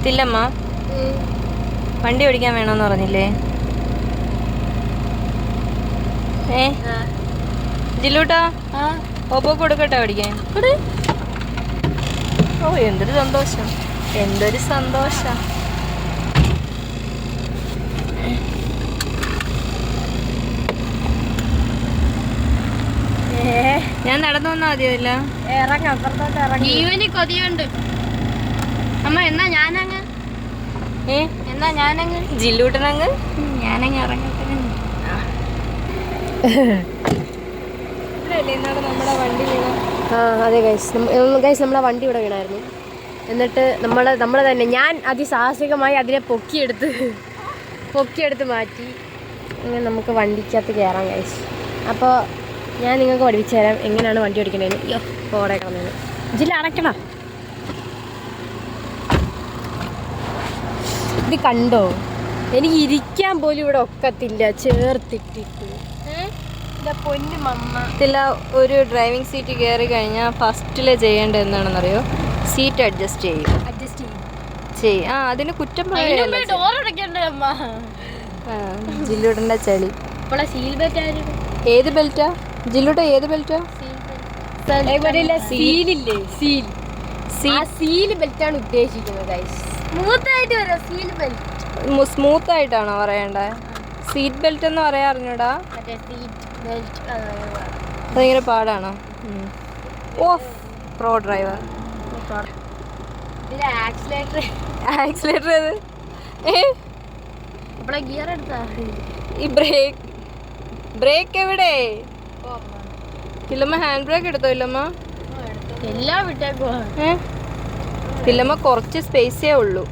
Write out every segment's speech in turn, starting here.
തില്ലമ്മ വണ്ടി ഓടിക്കാൻ വേണമെന്ന് പറഞ്ഞില്ലേ? ജില്ലൂട്ടാ ഓപ്പോ കൊടുക്കട്ടെ ഓടിക്കാൻ? ഓ എന്തൊരു സന്തോഷം, എന്തൊരു സന്തോഷം. ഞാൻ നടന്നു വന്നാ മതിയല്ല? ജീവന് കൊതിയുണ്ട് അമ്മ. എന്നാ ഞാനങ്ങ് ജില്ലൂട്ടനങ്ങ് ഞാനങ്ങ് ഇറങ്ങട്ടെ. നമ്മുടെ വണ്ടി വീണ. അതെ ഗൈസ്, നമ്മളെ വണ്ടി ഇവിടെ വീണായിരുന്നു. എന്നിട്ട് നമ്മൾ തന്നെ ഞാൻ അതിസാഹസികമായി അതിനെ പൊക്കിയെടുത്ത് മാറ്റി. അങ്ങനെ നമുക്ക് വണ്ടിക്കകത്ത് കയറാം ഗൈസ്. അപ്പോൾ ഞാൻ നിങ്ങൾക്ക് പഠിപ്പിച്ചു തരാം എങ്ങനെയാണ് വണ്ടി ഓടിക്കേണ്ടതെന്ന്. അയ്യോ പോടെ കളഞ്ഞത് ജില്ല അടയ്ക്കണം. ഇത് കണ്ടോ, എനിക്ക് ഇരിക്കാൻ പോലും ഇവിടെ ഒക്കത്തില്ല ചേർത്തിട്ടിട്ട്. പൊന്നു മമ്മ. ഇതില്ല, ഒരു ഡ്രൈവിംഗ് സീറ്റ് കയറി കഴിഞ്ഞാൽ ഫസ്റ്റില് ചെയ്യേണ്ടത് എന്താണെന്നറിയോ? സീറ്റ് അഡ്ജസ്റ്റ് ചെയ്യും. അതിന് കുറ്റം പറയല്ല. ജില്ലൂട്ടന്റെ ചളി. ഏത് ബെൽറ്റാ ജില്ലൂട്ട? ഏത് ബെൽറ്റാ? സീൽ ബെൽറ്റാണ് ഉദ്ദേശിക്കുന്നത്. സ്മൂത്ത് ആയിട്ടാണോ പറയണ്ടേ? സീറ്റ് ബെൽറ്റ് എന്ന് പറയാൻ അറിഞ്ഞൂടാ? ഭയങ്കര പാടാണോ? ഓ പ്രോ ഡ്രൈവർ. ആക്സിലേറ്റർ ഏത്? ഗിയർ എടുത്താ ഈ ബ്രേക്ക് എവിടെ? തില്ലമ്മ ഹാൻഡ് ബ്രേക്ക് എടുത്തോ? ഇല്ലമ്മ എല്ലാം വിട്ടേക്കുവാ. തില്ലമ്മ കുറച്ച് സ്പേസേ ഉള്ളൂ.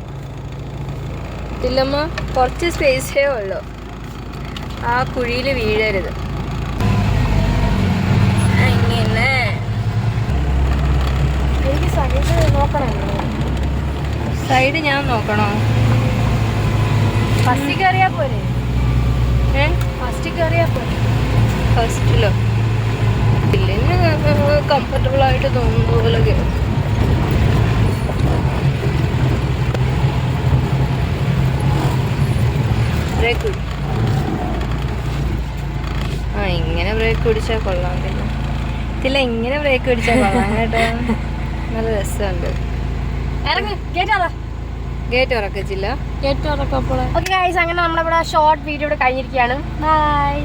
ആ കുഴിയിൽ വീഴരുത്. അങ്ങനെ എനിക്ക് സൈഡ് നോക്കണം. സൈഡ് ഞാൻ നോക്കണോ? ഫസ്റ്റ് കയറിയാ പോലെ. ഫസ്റ്റിലോ? ഇല്ലെന്ന് കംഫർട്ടബിൾ ആയിട്ട് തോന്നുന്ന പോലെ കയറും. ബ്രേക്ക് ഇങ്ങനെ ബ്രേക്ക് പിടിച്ചാൽ കൊള്ളാം. പിന്നെ ഇങ്ങനെ ബ്രേക്ക് പിടിച്ചാൽ കൊള്ളാം കേട്ടോ. നല്ല രസമുണ്ട്. ഗേറ്റ് തുറക്കില്ല. ഓക്കെ ഗൈസ്, അങ്ങനെ നമ്മളിവിടെ ഷോർട്ട് വീഡിയോ ഇവിടെ കഴിഞ്ഞിരിക്കുകയാണ്. ബൈ.